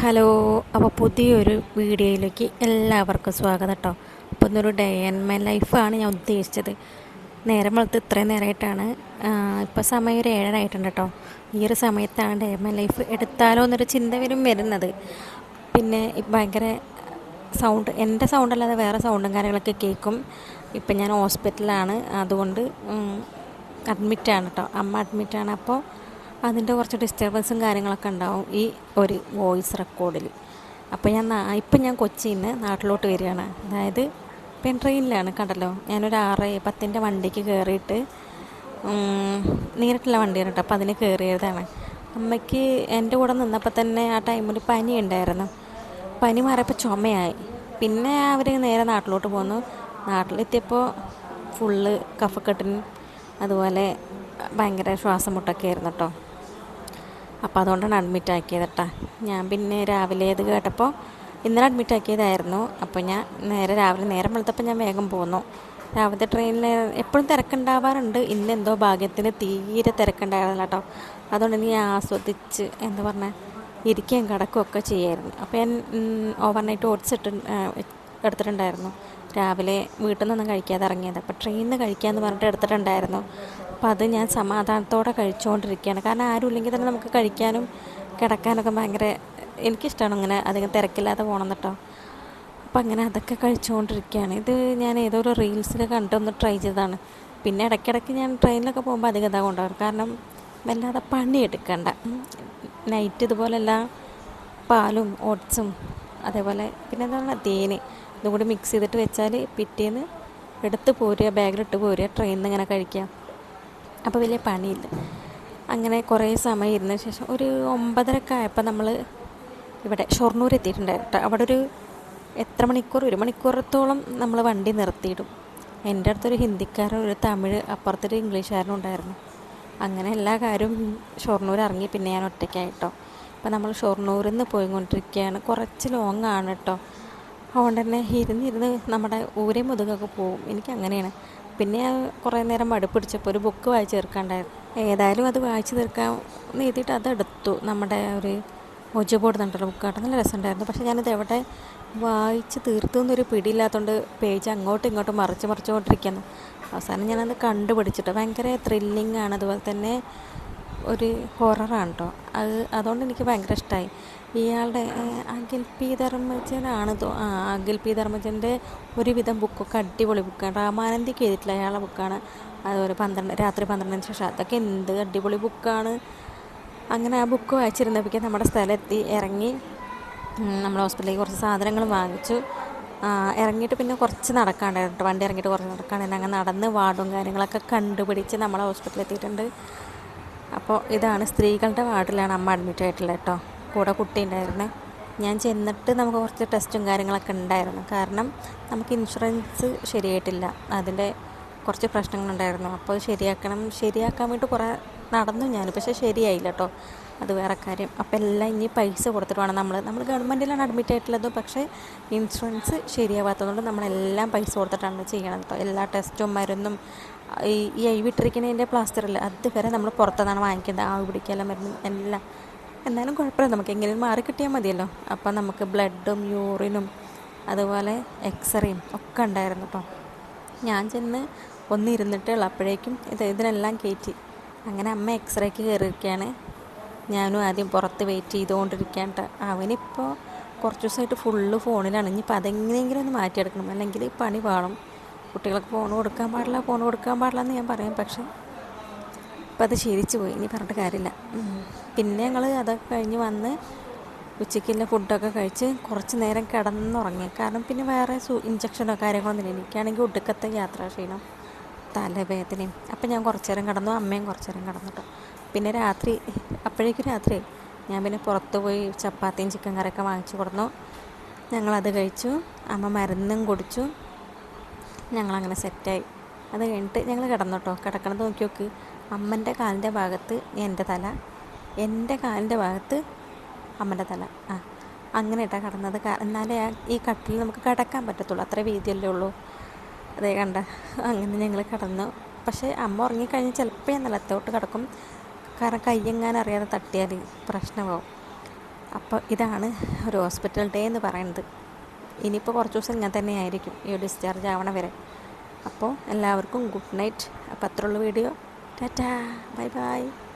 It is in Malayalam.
ഹലോ. അപ്പോൾ പുതിയൊരു വീഡിയോയിലേക്ക് എല്ലാവർക്കും സ്വാഗതം കേട്ടോ. അപ്പോൾ ഇന്നൊരു ഡേ ആൻഡ് മൈ ലൈഫാണ് ഞാൻ ഉദ്ദേശിച്ചത്. നേരം വെളുത്ത് ഇത്രയും നേരമായിട്ടാണ്, ഇപ്പോൾ സമയം ഒരു 7:30 ആയിട്ടുണ്ട് കേട്ടോ. ഈ ഒരു സമയത്താണ് ഡേ ആൻഡ് മൈ ലൈഫ് എടുത്താലോ എന്നൊരു ചിന്ത വരുന്നത്. പിന്നെ ഭയങ്കര സൗണ്ട്, എൻ്റെ സൗണ്ട് അല്ലാതെ വേറെ സൗണ്ടും കാര്യങ്ങളൊക്കെ കേൾക്കും. ഇപ്പം ഞാൻ ഹോസ്പിറ്റലിലാണ്, അതുകൊണ്ട് അഡ്മിറ്റാണ് കേട്ടോ. അമ്മ അഡ്മിറ്റാണ്. അപ്പോൾ അതിൻ്റെ കുറച്ച് ഡിസ്റ്റർബൻസും കാര്യങ്ങളൊക്കെ ഉണ്ടാവും ഈ ഒരു വോയിസ് റെക്കോർഡിൽ. അപ്പോൾ ഇപ്പം ഞാൻ കൊച്ചിയിൽ നിന്ന് നാട്ടിലോട്ട് വരികയാണ്. അതായത് ഇപ്പം ട്രെയിനിലാണ്, കണ്ടല്ലോ. ഞാനൊരു 6:10 വണ്ടിക്ക് കയറിയിട്ട്, നേരിട്ടുള്ള വണ്ടിയാണ് കേട്ടോ. അപ്പോൾ അതിന് കയറിയതാണ്. അമ്മയ്ക്ക് എൻ്റെ കൂടെ നിന്നപ്പോൾ തന്നെ ആ ടൈമിൽ പനി ഉണ്ടായിരുന്നു. പനി മാറിയപ്പോൾ ചുമയായി. പിന്നെ അവർ നേരെ നാട്ടിലോട്ട് പോന്നു. നാട്ടിലെത്തിയപ്പോൾ ഫുള്ള് കഫക്കെട്ടിനും അതുപോലെ ഭയങ്കര ശ്വാസം മുട്ടൊക്കെ ആയിരുന്നു കേട്ടോ. അപ്പോൾ അതുകൊണ്ടാണ് അഡ്മിറ്റ് ആക്കിയത് കേട്ടോ. ഞാൻ പിന്നെ രാവിലെ ഇത് കേട്ടപ്പോൾ ഇന്നലെ അഡ്മിറ്റ് ആക്കിയതായിരുന്നു. അപ്പോൾ ഞാൻ നേരം വെളുത്തപ്പോൾ ഞാൻ വേഗം പോന്നു. രാവിലത്തെ ട്രെയിനിൽ എപ്പോഴും തിരക്കുണ്ടാവാറുണ്ട്. ഇന്നെന്തോ ഭാഗ്യത്തിന് തീരെ തിരക്കുണ്ടായിരുന്നില്ല കേട്ടോ. അതുകൊണ്ട് ഞാൻ ആസ്വദിച്ച് ഇരിക്കുകയും കിടക്കുകയൊക്കെ ചെയ്യായിരുന്നു. അപ്പോൾ ഞാൻ ഓവർനൈറ്റ് ഓട്സ് എടുത്തിട്ടുണ്ടായിരുന്നു. രാവിലെ വീട്ടിൽ നിന്നൊന്നും കഴിക്കാതെ ഇറങ്ങിയത്. അപ്പോൾ ട്രെയിനിൽ നിന്ന് കഴിക്കാമെന്ന് പറഞ്ഞിട്ട് എടുത്തിട്ടുണ്ടായിരുന്നു. അപ്പോൾ അത് ഞാൻ സമാധാനത്തോടെ കഴിച്ചുകൊണ്ടിരിക്കുകയാണ്. കാരണം ആരും ഇല്ലെങ്കിൽ തന്നെ നമുക്ക് കഴിക്കാനും കിടക്കാനൊക്കെ ഭയങ്കര എനിക്കിഷ്ടമാണ്. അങ്ങനെ അധികം തിരക്കില്ലാതെ പോകണം കേട്ടോ. അപ്പോൾ അങ്ങനെ അതൊക്കെ കഴിച്ചുകൊണ്ടിരിക്കുകയാണ്. ഇത് ഞാൻ ഏതോ ഒരു റീൽസിൽ കണ്ടൊന്ന് ട്രൈ ചെയ്തതാണ്. പിന്നെ ഇടയ്ക്കിടയ്ക്ക് ഞാൻ ട്രെയിനിലൊക്കെ പോകുമ്പോൾ അധികം ഇതാ കൊണ്ടുപോകും. കാരണം വല്ലാതെ പണിയെടുക്കണ്ട. നൈറ്റ് ഇതുപോലെല്ലാം പാലും ഓട്സും അതേപോലെ പിന്നെ തേന് ഇതും കൂടി മിക്സ് ചെയ്തിട്ട് വെച്ചാൽ പിറ്റേന്ന് എടുത്ത് പോരുക, ബാഗിലിട്ട് പോരുക, ട്രെയിനിൽ നിന്ന് ഇങ്ങനെ കഴിക്കുക. അപ്പോൾ വലിയ പണിയില്ല. അങ്ങനെ കുറേ സമയം ഇരുന്ന ശേഷം ഒരു 9:30 ആയപ്പോൾ നമ്മൾ ഇവിടെ ഷൊർണൂർ എത്തിയിട്ടുണ്ടായിരുന്നു. അവിടെ ഒരു എത്ര മണിക്കൂർ, 1 മണിക്കൂറത്തോളം നമ്മൾ വണ്ടി നിർത്തിയിടും. എൻ്റെ അടുത്തൊരു ഹിന്ദിക്കാരൻ, ഒരു തമിഴ്, അപ്പുറത്തൊരു ഇംഗ്ലീഷുകാരനും ഉണ്ടായിരുന്നു. അങ്ങനെ എല്ലാ കാര്യവും ഷൊർണൂർ ഇറങ്ങി. പിന്നെ ഞാൻ ഒറ്റയ്ക്കായിട്ടോ. അപ്പോൾ നമ്മൾ ഷൊർണൂരിൽ നിന്ന് പോയിക്കൊണ്ടിരിക്കുകയാണ്. കുറച്ച് ലോങ്ങാണ് കേട്ടോ. അതുകൊണ്ട് തന്നെ ഇരുന്ന് നമ്മുടെ ഊരേ മുതുകൊക്കെ പോവും. എനിക്ക് അങ്ങനെയാണ്. പിന്നെ കുറേ നേരം മടുപ്പ് പിടിച്ചപ്പോൾ ഒരു ബുക്ക് വായിച്ച് തീർക്കാണ്ടായിരുന്നു. ഏതായാലും അത് വായിച്ച് തീർക്കാൻ എഴുതിയിട്ട് അതെടുത്തു. നമ്മുടെ ഒരു മൊജബോർഡ് എന്നുള്ള ബുക്കായിട്ട് നല്ല രസമുണ്ടായിരുന്നു. പക്ഷേ ഞാനത് എവിടെ വായിച്ച് തീർത്തു എന്നൊരു പിടിയില്ലാത്തതുകൊണ്ട് പേജ് അങ്ങോട്ടും ഇങ്ങോട്ടും മറിച്ചുകൊണ്ടിരിക്കുന്നു. അവസാനം ഞാനത് കണ്ടുപിടിച്ചിട്ട് ഭയങ്കര ത്രില്ലിംഗ് ആണ്. അതുപോലെ തന്നെ ഒരു ഹൊററാണ് കേട്ടോ. അതുകൊണ്ട് എനിക്ക് ഭയങ്കര ഇഷ്ടമായി. ഇയാളുടെ അഖിൽ പി ധർമ്മജനാണ്. അഖിൽ പി ധർമ്മജൻ്റെ ഒരുവിധം ബുക്കൊക്കെ അടിപൊളി ബുക്കാണ്. രാമാനന്ദിക്ക് എഴുതിയിട്ടില്ല, അയാളുടെ ബുക്കാണ്. അതുപോലെ രാത്രി 12-ന് ശേഷം, അതൊക്കെ എന്ത് അടിപൊളി ബുക്കാണ്. അങ്ങനെ ആ ബുക്ക് വായിച്ചിരുന്നപ്പോഴേക്കും നമ്മുടെ സ്ഥലമെത്തി. ഇറങ്ങി നമ്മൾ ഹോസ്പിറ്റലിലേക്ക് കുറച്ച് സാധനങ്ങൾ വാങ്ങിച്ചു. ഇറങ്ങിയിട്ട് പിന്നെ കുറച്ച് നടക്കാണ്ടായിരുന്നു. വണ്ടി ഇറങ്ങിയിട്ട് കുറച്ച് നടക്കാണ്ടായിരുന്നു. അങ്ങനെ നടന്ന് വാർഡും കാര്യങ്ങളൊക്കെ കണ്ടുപിടിച്ച് നമ്മളെ ഹോസ്പിറ്റലിൽ എത്തിയിട്ടുണ്ട്. അപ്പോൾ ഇതാണ് സ്ത്രീകളുടെ വാർഡിലാണ് അമ്മ അഡ്മിറ്റ് ആയിട്ടുള്ളത് കേട്ടോ. കൂടെ കുട്ടി ഉണ്ടായിരുന്നു. ഞാൻ ചെന്നിട്ട് നമുക്ക് കുറച്ച് ടെസ്റ്റും കാര്യങ്ങളൊക്കെ ഉണ്ടായിരുന്നു. കാരണം നമുക്ക് ഇൻഷുറൻസ് ശരിയായിട്ടില്ല, അതിൻ്റെ കുറച്ച് പ്രശ്നങ്ങളുണ്ടായിരുന്നു. അപ്പോൾ ശരിയാക്കാൻ വേണ്ടി കുറേ നടന്നു ഞാൻ. പക്ഷേ ശരിയായില്ല കേട്ടോ, അത് വേറെ കാര്യം. അപ്പോൾ എല്ലാം ഇനി പൈസ കൊടുത്തിട്ട് വേണം. നമ്മൾ ഗവൺമെൻറ്റിലാണ് അഡ്മിറ്റ് ആയിട്ടുള്ളത്. പക്ഷേ ഇൻഷുറൻസ് ശരിയാവാത്തതുകൊണ്ട് നമ്മളെല്ലാം പൈസ കൊടുത്തിട്ടാണ് ചെയ്യണം കേട്ടോ. എല്ലാ ടെസ്റ്റും മരുന്നും ഈ വിട്ടിരിക്കുന്നതിൻ്റെ പ്ലാസ്റ്ററില്ല, അതുവരെ നമ്മൾ പുറത്തുനിന്നാണ് വാങ്ങിക്കേണ്ടത്. ആവി പിടിക്കാനുള്ള മരുന്നും എല്ലാം. എന്നാലും കുഴപ്പമില്ല, നമുക്ക് എങ്ങനെയും മാറി കിട്ടിയാൽ മതിയല്ലോ. അപ്പോൾ നമുക്ക് ബ്ലഡും യൂറിനും അതുപോലെ എക്സ്റേയും ഒക്കെ ഉണ്ടായിരുന്നു കേട്ടോ. ഞാൻ ചെന്ന് ഒന്നിരുന്നിട്ടേ ഉള്ളൂ, അപ്പോഴേക്കും ഇതിനെല്ലാം കയറ്റി. അങ്ങനെ അമ്മ എക്സ്റേക്ക് കയറിയിരിക്കുകയാണ്. ഞാനും ആദ്യം പുറത്ത് വെയിറ്റ് ചെയ്തുകൊണ്ടിരിക്കുകയാണ് കേട്ടോ. അവനിപ്പോൾ കുറച്ച് ദിവസമായിട്ട് ഫുള്ള് ഫോണിലാണ്. ഇനിയിപ്പോൾ അതെങ്ങനെയെങ്കിലും ഒന്ന് മാറ്റിയെടുക്കണം, അല്ലെങ്കിൽ പണി പാടും. കുട്ടികൾക്ക് ഫോൺ കൊടുക്കാൻ പാടില്ല എന്ന് ഞാൻ പറയും. പക്ഷേ ഇപ്പം അത് ശീലിച്ചു പോയി, ഇനി പറഞ്ഞിട്ട് കാര്യമില്ല. പിന്നെ ഞങ്ങൾ അതൊക്കെ കഴിഞ്ഞ് വന്ന് ഉച്ചയ്ക്കുള്ള ഫുഡൊക്കെ കഴിച്ച് കുറച്ച് നേരം കിടന്നുറങ്ങി. കാരണം പിന്നെ വേറെ ഇഞ്ചക്ഷനോ കാര്യങ്ങളൊന്നും ഇല്ല. എനിക്കാണെങ്കിൽ ഒടുക്കത്തെ യാത്രാ ക്ഷീണം, തലവേദനയും. അപ്പം ഞാൻ കുറച്ച് നേരം കിടന്നു, അമ്മയും കുറച്ച് നേരം കിടന്നു കേട്ടോ. പിന്നെ അപ്പോഴേക്കും രാത്രി ഞാൻ പിന്നെ പുറത്ത് പോയി ചപ്പാത്തിയും ചിക്കൻ കറിയൊക്കെ വാങ്ങിച്ചു കൊടുന്നു. ഞങ്ങളത് കഴിച്ചു. അമ്മ മരുന്നും കുടിച്ചു. ഞങ്ങളങ്ങനെ സെറ്റായി. അത് കഴിഞ്ഞിട്ട് ഞങ്ങൾ കിടന്നു കേട്ടോ. കിടക്കണത് നോക്കി അമ്മൻ്റെ കാലിൻ്റെ ഭാഗത്ത് എൻ്റെ തല, എൻ്റെ കാലിൻ്റെ ഭാഗത്ത് അമ്മൻ്റെ തല. അങ്ങനെ ഇട്ടാണ് കിടന്നത്. എന്നാലേ ഈ കട്ടിൽ നമുക്ക് കിടക്കാൻ പറ്റത്തുള്ളൂ, അത്ര വീതിയല്ലേ ഉള്ളൂ. അതേ കണ്ട. അങ്ങനെ ഞങ്ങൾ കിടന്നു. പക്ഷേ അമ്മ ഉറങ്ങിക്കഴിഞ്ഞ് ചിലപ്പോൾ ഞാൻ നിലത്തോട്ട് കിടക്കും. കാരണം കയ്യെങ്ങാനും അറിയാതെ തട്ടിയാൽ പ്രശ്നമാവും. അപ്പോൾ ഇതാണ് ഒരു ഹോസ്പിറ്റൽ ഡേ എന്ന് പറയുന്നത്. ഇനിയിപ്പോൾ കുറച്ച് ദിവസം ഇങ്ങനെ തന്നെ ആയിരിക്കും ഈ ഡിസ്ചാർജ് ആവണ വരെ. അപ്പോൾ എല്ലാവർക്കും ഗുഡ് നൈറ്റ്. അപ്പോൾ അത്രയുള്ള വീഡിയോ. Tata, bye bye.